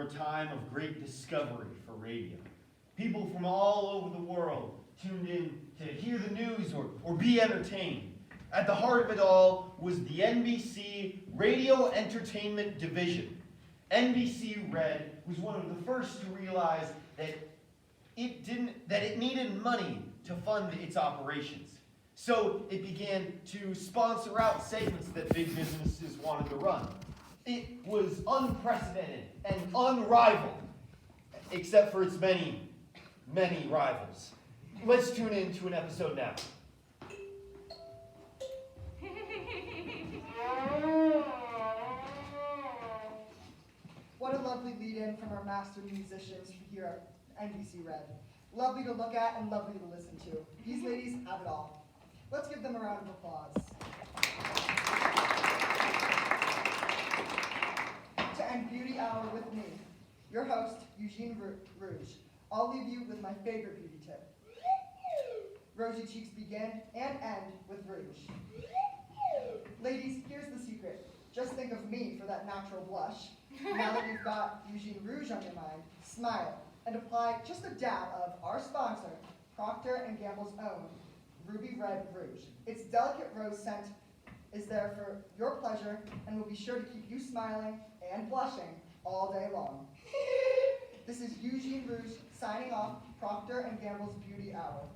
a time of great discovery for radio. People from all over the world tuned in to hear the news or be entertained. At the heart of it all was the NBC Radio Entertainment Division. NBC Red was one of the first to realize that it needed money to fund its operations. So it began to sponsor out segments that big businesses wanted to run. It was unprecedented and unrivaled, except for its many, many rivals. Let's tune in to an episode now. What a lovely lead-in from our master musicians here at NBC Red. Lovely to look at and lovely to listen to. These ladies have it all. Let's give them a round of applause. To end Beauty Hour with me, your host, Eugene Rouge. I'll leave you with my favorite beauty tip. Rosy cheeks begin and end with rouge. Ladies, here's the secret. Just think of me for that natural blush. Now that you've got Eugene Rouge on your mind, smile and apply just a dab of our sponsor, Procter & Gamble's own Ruby Red Rouge. Its delicate rose scent is there for your pleasure and will be sure to keep you smiling and blushing all day long. This is Eugene Rouge signing off Procter & Gamble's Beauty Hour.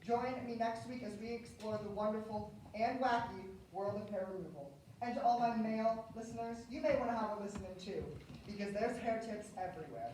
Join me next week as we explore the wonderful and wacky world of hair removal. And to all my male listeners, you may want to have a listen in too, because there's hair tips everywhere.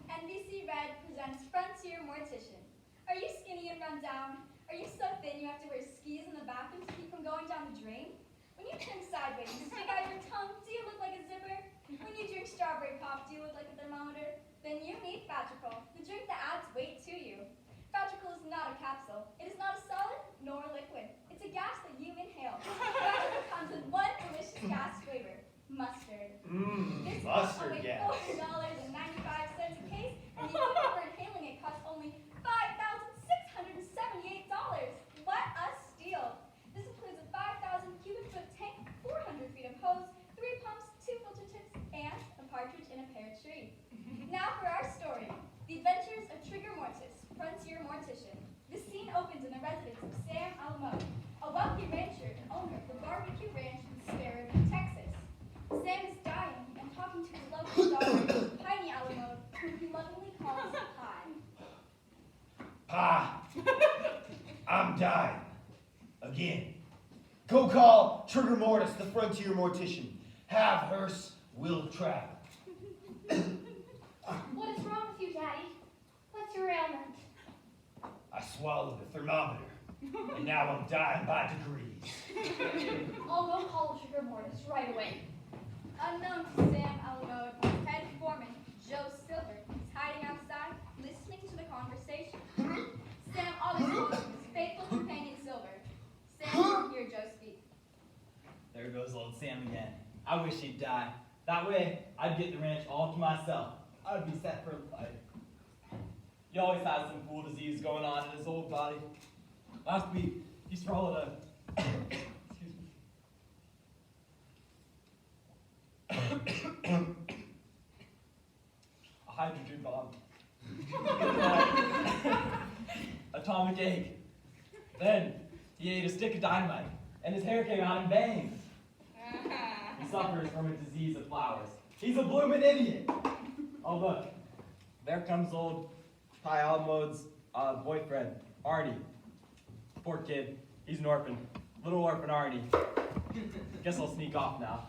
NBC Red presents Frontier Mortician. Are you skinny and run down? Are you so thin you have to wear skis in the bathroom to keep from going down the drain? When you turn sideways and stick out your tongue, do you look like a zipper? When you drink strawberry pop, do you look like a thermometer? Then you need Fatrical, the drink that adds weight to you. Fatrical is not a capsule. It is not a solid nor a liquid. It's a gas that you inhale. Fatrical comes with one delicious gas flavor, mustard. This Mustard costs gas. only $4.95 a case, and the unit for inhaling it costs only $5,678. What a steal! This includes a 5,000 cubic foot tank, 400 feet of hose, 3 pumps, 2 filter tips, and a partridge in a pear tree. Now for our story, The Adventures of Trigger Mortis, Frontier Mortician. The scene opens in the residence of Sam Alamo, a wealthy rancher and owner of the barbecue ranch in Sparrow, Texas. Sam is dying and talking to his local daughter, Tiny Alamo, whom he lovingly calls Pie. Pa, I'm dying. Again. Go call Trigger Mortis, the Frontier Mortician. Have hearse will travel. What is wrong with you, Daddy? What's your ailment? I swallowed the thermometer, and now I'm dying by degrees. I'll go call Trigger Mortis right away. Unknown to Sam Alamo, head foreman, Joe Silver, is hiding outside, listening to the conversation. Sam always calls him his faithful companion Silver. Sam won't hear Joe speak. There goes old Sam again. I wish he'd die. That way, I'd get the ranch all to myself. I would be set for life. He always has some fool disease going on in his old body. Last week, he swallowed a... excuse me. A hydrogen bomb. Atomic egg. Then, he ate a stick of dynamite, and his hair came out in bangs. He suffers from a disease of flowers. He's a bloomin' idiot. Oh, look. There comes old Pie Alamode's boyfriend, Arnie. Poor kid. He's an orphan. Little orphan Arnie. Guess I'll sneak off now.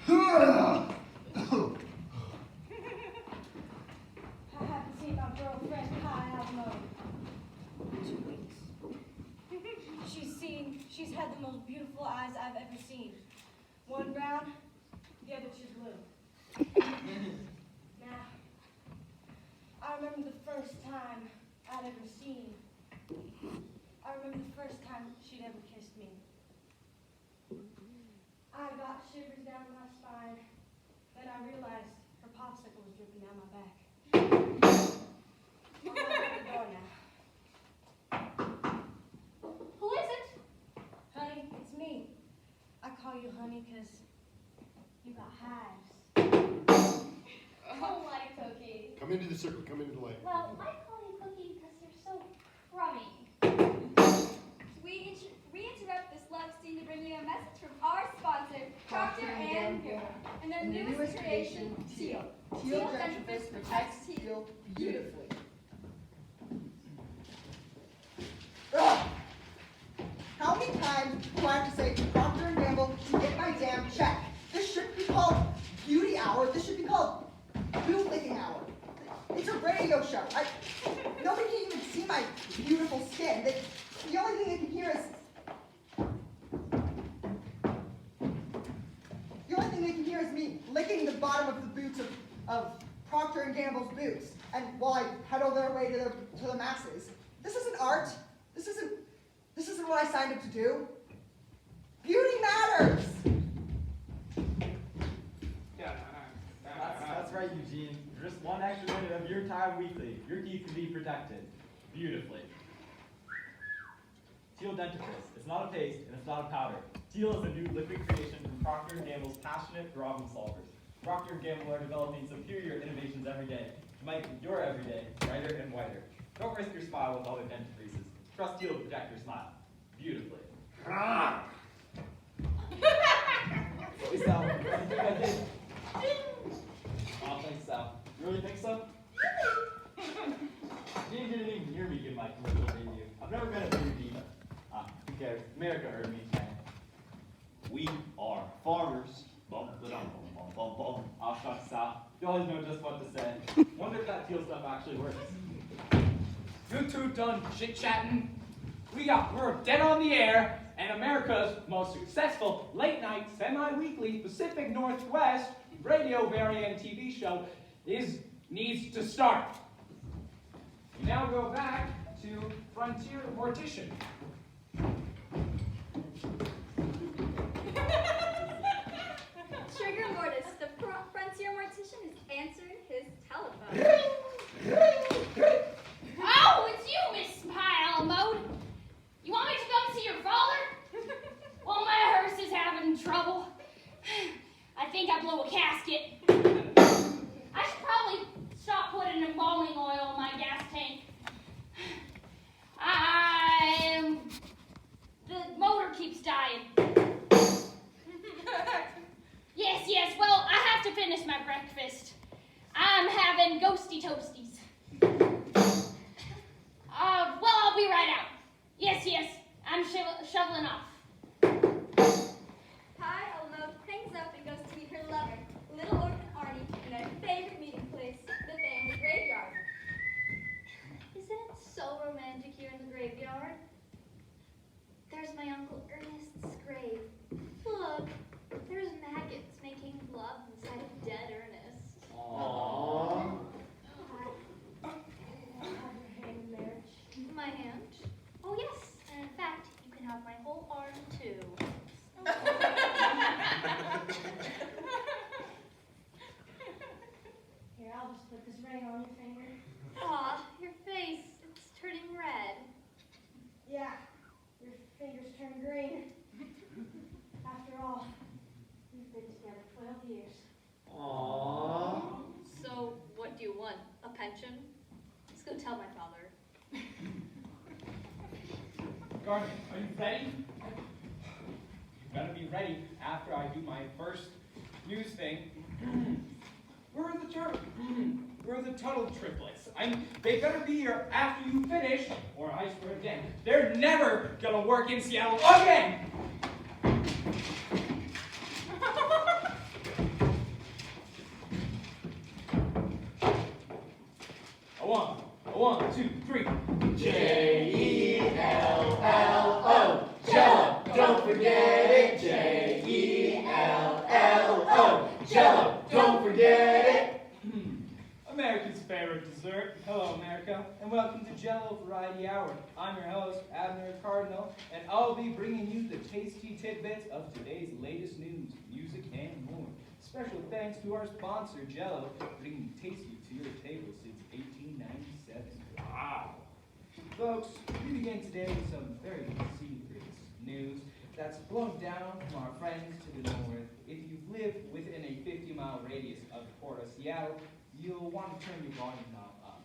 I haven't seen my girlfriend, Pie Alamo, in 2 weeks. She's had the most beautiful eyes I've ever seen. One brown, the other 2 blue. Now, I remember the first time I'd ever seen. I remember the first time she'd ever kissed me. I got shivers down my spine. Then I realized her popsicle was dripping down my back. I'm at the door now. Who is it? Honey, it's me. I call you honey because Come into the circle. Come into the light. Well, I call you Cookie because you're so crummy. We interrupt this love scene to bring you a message from our sponsor, Procter & Gamble, and their newest creation, Teal. Teal dentifrice dentifrice protects protects teeth teal beautifully. Ugh. How many times do I have to say to Procter & Gamble to get my damn check? This shouldn't be called beauty hour. This should be called boot licking hour. It's a radio show. Nobody can even see my beautiful skin. The only thing they can hear is me licking the bottom of the boots of Procter & Gamble's boots, and while I peddle their way to the masses. This isn't art. This isn't what I signed up to do. Beauty matters. That's right, Eugene. Just one extra minute of your time weekly. Your teeth can be protected beautifully. Teal dentifrice. It's not a paste and it's not a powder. Teal is a new liquid creation from Procter & Gamble's passionate problem solvers. Procter & Gamble are developing superior innovations every day to make your everyday brighter and whiter. Don't risk your smile with other dentifrices. Trust Teal to protect your smile beautifully. Hey, Sal, I think I did. Oh, thanks, Sal. You really think so? You didn't even hear me give my commercial debut. I've never been a bigger diva. Who cares? America heard me. We are farmers. Bum, ba-dum, bum, bum, bum, bum. Oh, shucks, Sal. You always know just what to say. Wonder if that Teal stuff actually works. You two done chit-chatting? We're dead on the air, and America's most successful late-night, semi-weekly Pacific Northwest radio variant TV show needs to start. We now go back to Frontier Mortician. Trigger Mortis, the frontier mortician, is answering his telephone. Oh, it's you, Miss Pile Mode. You want me to come see your father? Well, my hearse is having trouble. I think I blew a casket. I should probably stop putting embalming oil in my gas tank. The motor keeps dying. Yes, well, I have to finish my breakfast. I'm having ghosty toasties. Well, I'll be right out. Yes, I'm shoveling off. Hi, Elmo hangs up and goes to meet her lover, little orphan Arnie, in their favorite meeting place, the family graveyard. Isn't it so romantic here in the graveyard? There's my Uncle Ernest's grave. Look, there's maggots making love inside of dead Ernest. Aww. My hand? Oh, yes. And in fact, you can have my whole arm, too. Here, I'll just put this ring on your finger. Aw, your face. It's turning red. Yeah, your fingers turn green. After all, we've been together 12 years. Aww. So, what do you want? A pension? Let's go tell my father. Gardner, are you ready? You better be ready after I do my first news thing. Where are the Tuttle triplets? They better be here after you finish, or I swear again, they're never gonna work in Seattle again! A one, two, three. Jello, Jello, don't forget it. Jello, Jello, don't forget it. America's favorite dessert. Hello, America, and welcome to Jello Variety Hour. I'm your host, Abner Cardinal, and I'll be bringing you the tasty tidbits of today's latest news, music, and more. Special thanks to our sponsor, Jello, bringing tasty to your table since 1897. Wow. Folks, we begin today with some very serious news that's blown down from our friends to the north. If you live within a 50-mile radius of the port of Seattle, You'll want to turn your volume knob up.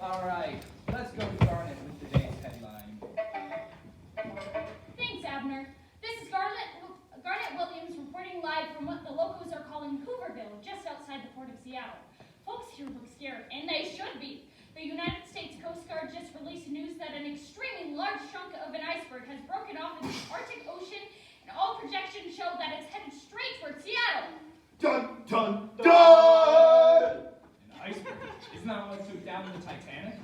All right, let's go to Garnet with today's headline. Thanks, Abner. This is Garnet Williams reporting live from what the locals are calling Hooverville, just outside the port of Seattle. Folks here look scared, and they should be. The United States Coast Guard just released news that an extremely large chunk of an iceberg has broken off in the Arctic Ocean, and all projections show that it's headed straight towards Seattle. Dun, dun, dun! An iceberg? Isn't that what took down the Titanic?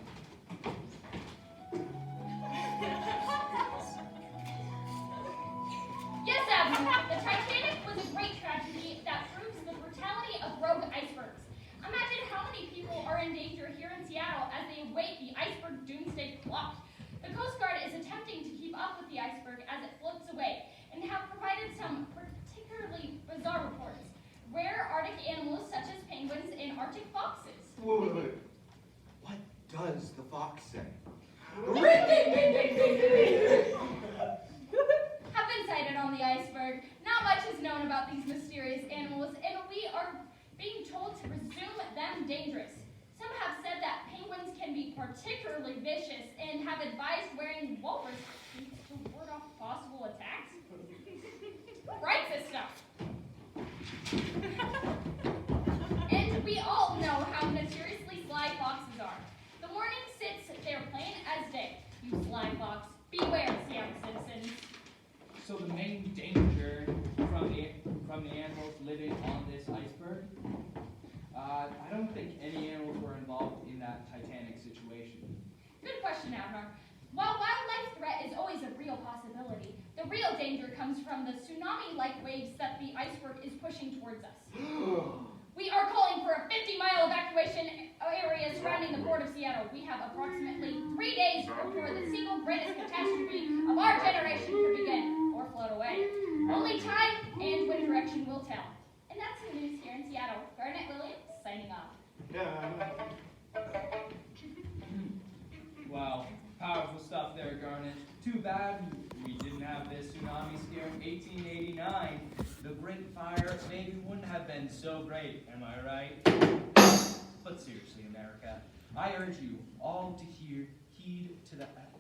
Yes, Abner, the Titanic was a great tragedy that proves the brutality of rogue icebergs. Imagine how many people are in danger here in Seattle as they await the iceberg doomsday clock. The Coast Guard is attempting to keep up with the iceberg as it floats away and have provided some particularly bizarre reports. Rare Arctic animals such as penguins and Arctic foxes. Wait. What does the fox say? Have been sighted on the iceberg. Not much is known about these mysterious animals, and we are being told to presume them dangerous. Some have said that penguins can be particularly vicious and have advised wearing walrus teeth to ward off possible attacks. Who writes this stuff? And we all know how notoriously sly foxes are. The morning sits there plain as day. You sly fox, beware, Seattle citizens. So the main danger from the animals living on this iceberg? I don't think any animals were involved in that Titanic situation. Good question, Abner. While wildlife threat is always a real possibility, the real danger comes from the tsunami-like waves that the iceberg is pushing towards us. We are calling for a 50-mile evacuation area surrounding the port of Seattle. We have approximately 3 days before the single greatest catastrophe of our generation could begin or float away. Only time and wind direction will tell. And that's the news here in Seattle. Garnet Williams, signing off. Wow, powerful stuff there, Garnet. Too bad we didn't have this tsunami scare in 1889. The Great Fire maybe wouldn't have been so great, am I right? But seriously, America, I urge you all to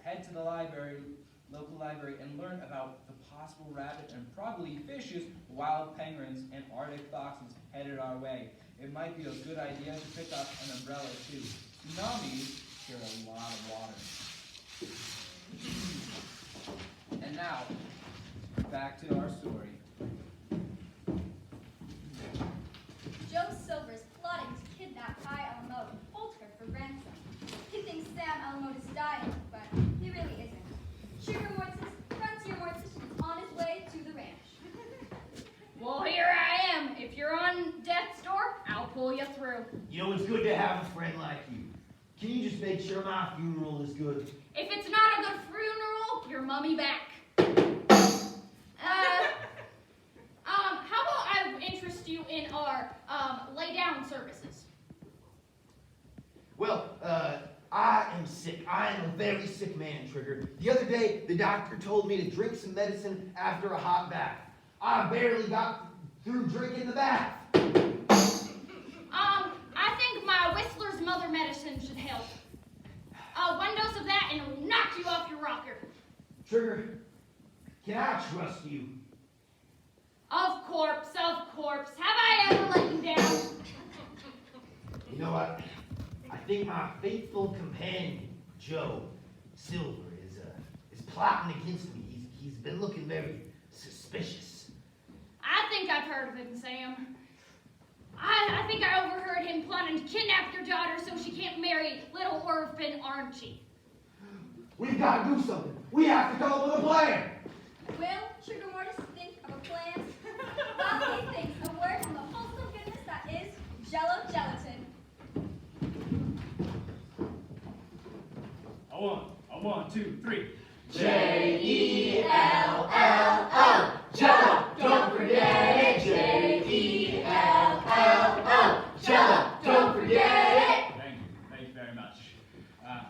head to the library, local library, and learn about the possible rabbit and probably vicious wild penguins and Arctic foxes headed our way. It might be a good idea to pick up an umbrella too. Tsunamis carry a lot of water. And now, back to our story. Joe Silver's plotting to kidnap Pi Alamote and hold her for ransom. He thinks Sam Alamote is dying, but he really isn't. Sugar Frontier Mortician is on his way to the ranch. Well, here I am. If you're on death's door, I'll pull you through. You know, it's good to have a friend like you. Can you just make sure my funeral is good? If it's not a good funeral, your mummy back. How about I interest you in our lay down services? Well, I am sick. I am a very sick man, Trigger. The other day, the doctor told me to drink some medicine after a hot bath. I barely got through drinking the bath. I think my Whistler's mother medicine should help. One dose of that and it'll knock you off your rocker. Trigger, can I trust you? Of course. Have I ever let you down? You know what? I think my faithful companion, Joe Silver, is plotting against me. He's been looking very suspicious. I think I've heard of him, Sam. I think I overheard him planning to kidnap your daughter so she can't marry little orphan Archie. We've got to do something. We have to come up with a plan. Will Sugar Mortis think of a plan? While he thinks a word from the wholesome goodness that is Jello Gelatin. A one, two, three. J-E-L-L-O, Jello, don't forget it. J-E-L-L-O, Jello, don't forget it. Thank you very much.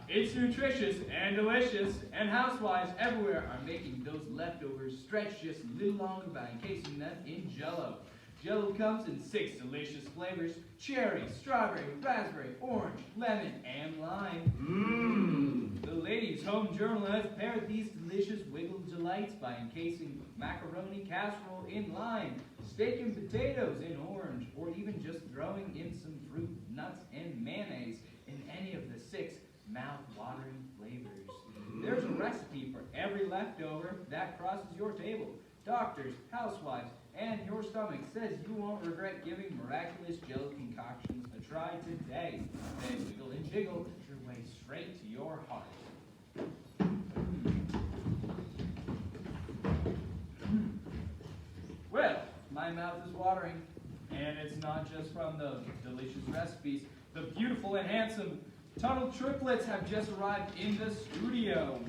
It's nutritious and delicious, and housewives everywhere are making those leftovers stretch just a little longer by encasing them in Jello. Jell-O comes in 6 delicious flavors: cherry, strawberry, raspberry, orange, lemon, and lime. Mmm. The Ladies' Home Journal has paired these delicious wiggle delights by encasing macaroni casserole in lime, steak and potatoes in orange, or even just throwing in some fruit, nuts, and mayonnaise in any of the 6 mouth-watering flavors. There's a recipe for every leftover that crosses your table. Doctors, housewives, and your stomach says you won't regret giving miraculous Jell-O concoctions a try today. Then wiggle and jiggle your way straight to your heart. Well, my mouth is watering, and it's not just from the delicious recipes. The beautiful and handsome Tunnel Triplets have just arrived in the studio.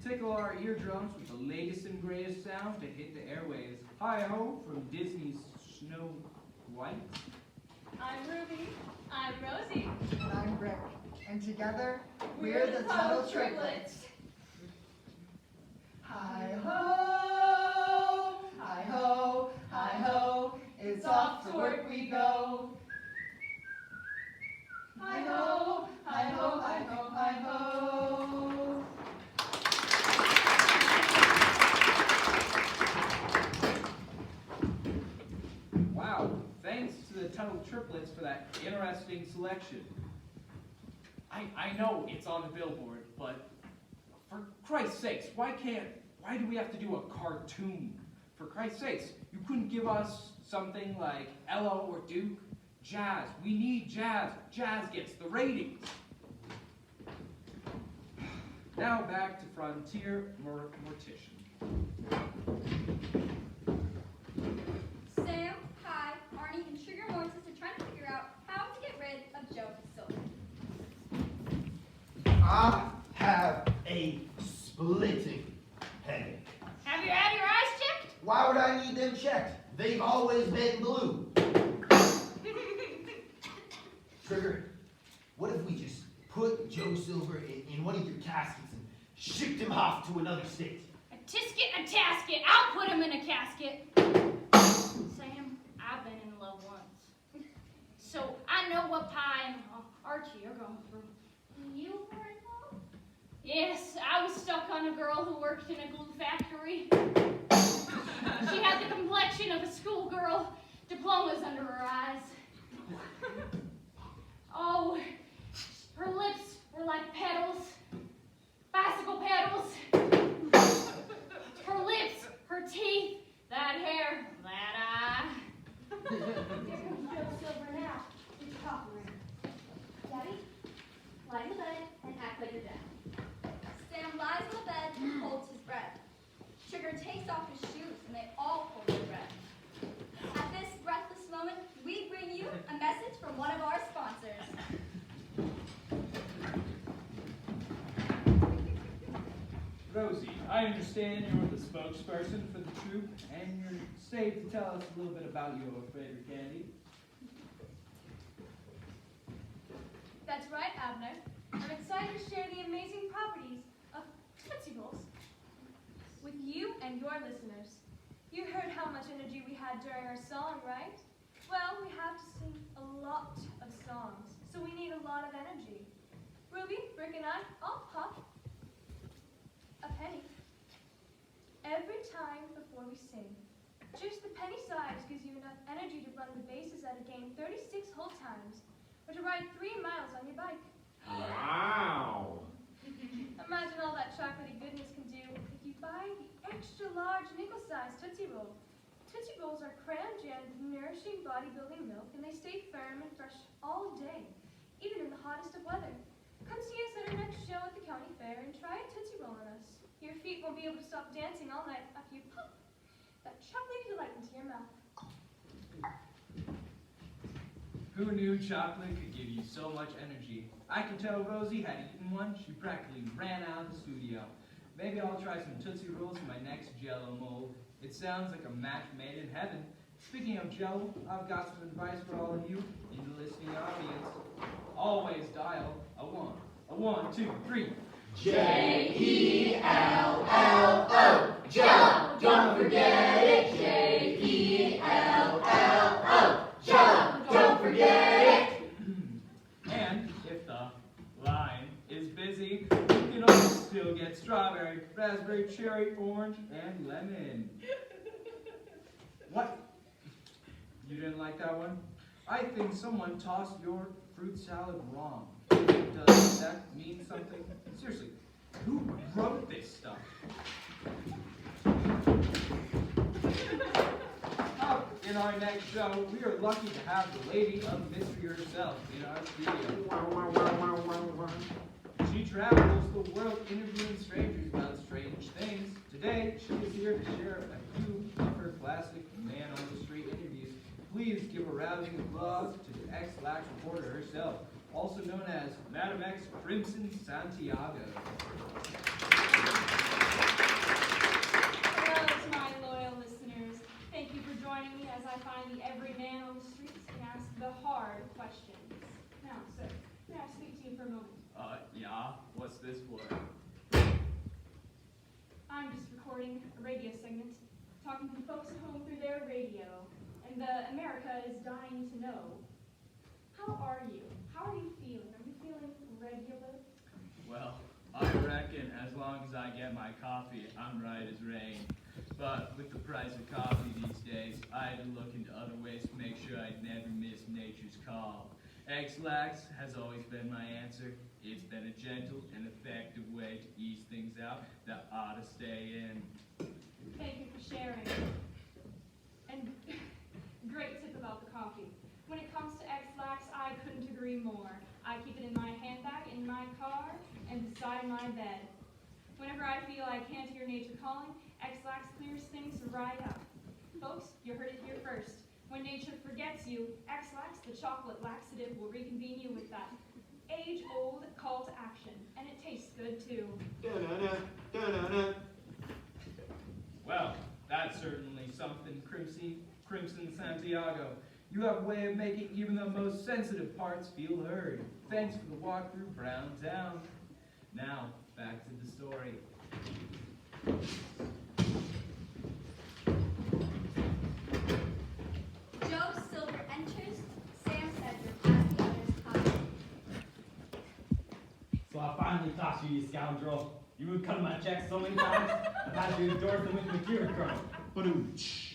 Tickle our eardrums with the latest and greatest sound to hit the airwaves. Hi-ho from Disney's Snow White. I'm Ruby. I'm Rosie. And I'm Rick. And together, we're the Tunnel Triplets. Hi-ho, hi-ho, hi-ho, it's off to work we go. Hi-ho, hi-ho, hi-ho, hi-ho. Wow, thanks to the Tunnel Triplets for that interesting selection. I know it's on the billboard, but for Christ's sakes, why do we have to do a cartoon? For Christ's sakes, you couldn't give us something like Ella or Duke? Jazz, we need jazz. Jazz gets the ratings. Now back to Frontier Mortician. Sam, Kai, Arnie, and Sugar Mortis are trying to figure out how to get rid of Joe Silver. I have a splitting headache. Have you had your eyes checked? Why would I need them checked? They've always been blue. Trigger, what if we just put Joe Silver in one of your caskets and shipped him off to another state? A tisket, a tasket. I'll put him in a casket. Sam, I've been in love once. So I know what Pie and Archie are going through. You were in love? Yes, I was stuck on a girl who worked in a glue factory. She had the complexion of a schoolgirl, diplomas under her eyes. Oh, her lips were like petals, bicycle pedals. Her lips, her teeth, that hair, that eye. Here comes Joe Silver now. It's coffee room. Daddy, lie in the bed and act like you're dead. Sam lies on the bed and holds his breath. Sugar takes off his shoes and they all hold their breath. At this breathless moment, we bring you a message from one of our sponsors. Rosie, I understand you're the spokesperson for the troupe, and you're safe to tell us a little bit about your favorite candy. That's right, Abner. I'm excited to share the amazing properties of Tootsie Rolls with you and your listeners. You heard how much energy we had during our song, right? Well, we have to sing a lot of songs, so we need a lot of energy. Ruby, Rick, and I all pop a penny every time before we sing. Just the penny size gives you enough energy to run the bases at a game 36 whole times, or to ride 3 miles on your bike. Wow. Imagine all that chocolatey goodness can do if you buy the extra large nickel-sized Tootsie Roll. Tootsie Rolls are cram-jammed with nourishing bodybuilding milk, and they stay firm and fresh all day, even in the hottest of weather. Come see us at our next show at the county fair and try a Tootsie Roll on us. Your feet won't be able to stop dancing all night after you pop that chocolatey delight into your mouth. Who knew chocolate could give you so much energy? I can tell Rosie had eaten one. She practically ran out of the studio. Maybe I'll try some Tootsie Rolls in my next Jell-O mold. It sounds like a match made in heaven. Speaking of Jell-O, I've got some advice for all of you in the listening audience. Always dial a 1, 2, 3. J-E-L-L-O, Jell-O, don't forget it, J-E-L-L-O. get strawberry, raspberry, cherry, orange, and lemon. What? You didn't like that one? I think someone tossed your fruit salad wrong. Does that mean something? Seriously, who wrote this stuff? Up in our next show, we are lucky to have the lady of mystery herself in our studio. She travels the world interviewing strangers about strange things. Today, she is here to share a few of her classic man-on-the-street interviews. Please give a rousing applause to the X-Lax reporter herself, also known as Madam X Crimson Santiago. Hello to my loyal listeners. Thank you for joining me as I find the every man on the streets and ask the hard questions. Now, sir, may I speak to you for a moment? Yeah, what's this for? I'm just recording a radio segment, talking to folks at home through their radio, and America is dying to know. How are you? How are you feeling? Are you feeling regular? Well, I reckon as long as I get my coffee, I'm right as rain. But with the price of coffee these days, I had to look into other ways to make sure I'd never miss nature's call. X-Lax has always been my answer. It's been a gentle and effective way to ease things out that ought to stay in. Thank you for sharing. And great tip about the coffee. When it comes to X-Lax, I couldn't agree more. I keep it in my handbag, in my car, and beside my bed. Whenever I feel I can't hear nature calling, X-Lax clears things right up. Folks, you heard it here first. When nature forgets you, X-Lax, the chocolate laxative, will reconvene you with that age-old call to action. And it tastes good, too. Da-na-na, da-na-na. Well, that's certainly something, Crimson Santiago. You have a way of making even the most sensitive parts feel heard. Thanks for the walk through Brown Town. Now, back to the story. Joe Silver enters. Sam Sedgwick as the others come. So I finally tossed you, you scoundrel. You would cut my checks so many times, I've had to endorse them with mercurochrome. Ba-doom-tsh.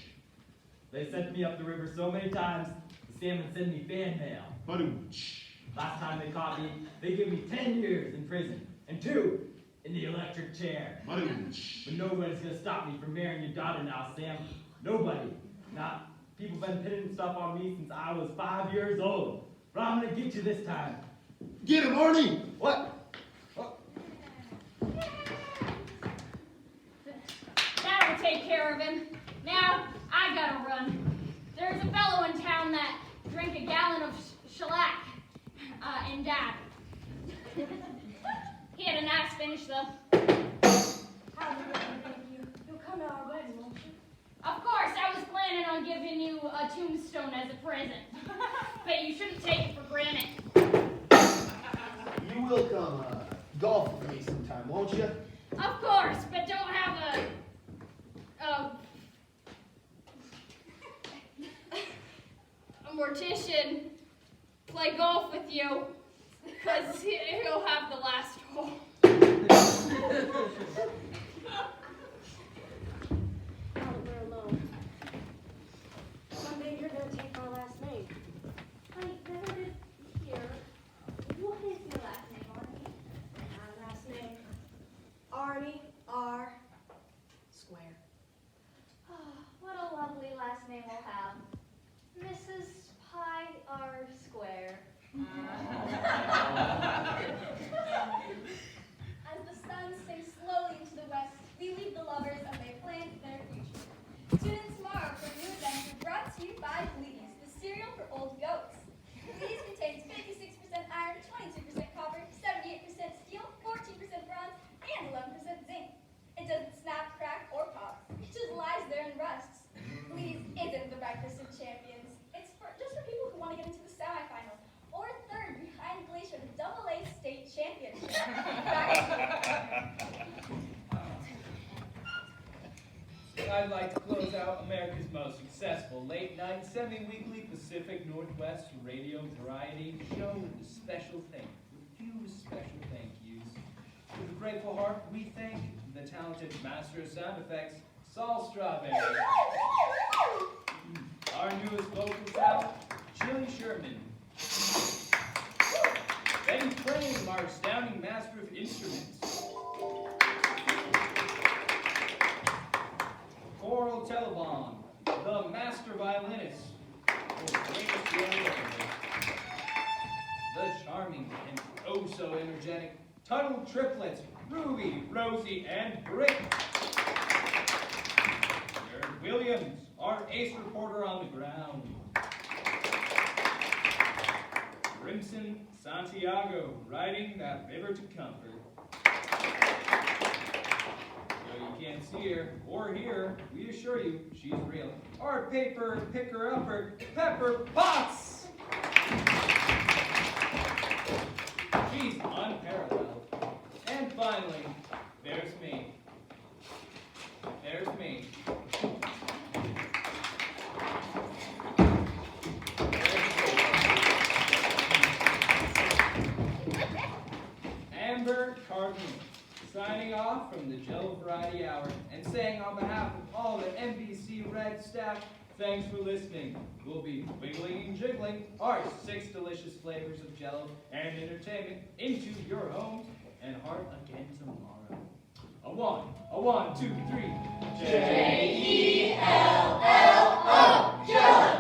They sent me up the river so many times, the salmon send me fan mail. Ba-doom-tsh. Last time they caught me, they gave me 10 years in prison, and 2 in the electric chair. Ba-doom-tsh. But nobody's gonna stop me from marrying your daughter now, Sam. Nobody. Not people been pinning stuff on me since I was 5 years old. But I'm gonna get you this time. Get him, Arnie! What? That'll take care of him. Now, I gotta run. There's a fellow in town that drank a gallon of shellac and died. He had a nice finish, though. How do you thank you? You'll come to our wedding, won't you? Of course, I was planning on giving you a tombstone as a present. But you shouldn't take it for granted. You will come golf with me sometime, won't you? Of course, but don't have a mortician play golf with you, because he'll have the last hole. Now that we're alone. One day you're gonna take my last name. I never did hear. What is your last name, Arnie? My last name, Arnie R. Square. What a lovely last name we'll have. Mrs. Pi R. Square. As the sun sinks slowly into the west, we leave the lovers as they plan their future. Tune in tomorrow for a new adventure brought to you by Bleeze, the cereal for old goats. Bleeze contains 56% iron, 22% copper, 78% steel, 14% bronze, and 11% zinc. It doesn't snap, crack, or pop. It just lies there and rusts. Bleeze isn't the breakfast of champions. It's just for people who want to get into the semifinals or third behind Glacier, the AA state championship. I'd like to close out America's most successful late-night, semi-weekly Pacific Northwest radio variety show with a few special thank yous to the with grateful heart, we thank the talented master of sound effects, Saul Strawberry. Our newest vocal talent, Chili Sherman. Ben Frame, our astounding master of instruments. Coral Telebon, the master violinist. The charming and oh so energetic Tuttle triplets, Ruby, Rosie, and Britt. Jared Williams, our ace reporter on the ground. Crimson Santiago, riding that river to comfort. Though you can't see her or hear her, we assure you she's real. Our paper picker-upper, Pepper Potts. She's unparalleled. And finally, there's me. There's me. Amber Cardinal, signing off from the Jello Variety Hour and saying on behalf of all the NBC Red staff, thanks for listening. We'll be wiggling and jiggling our 6 delicious flavors of Jello and entertainment into your home and heart again tomorrow. A one, 2, 3. Jello.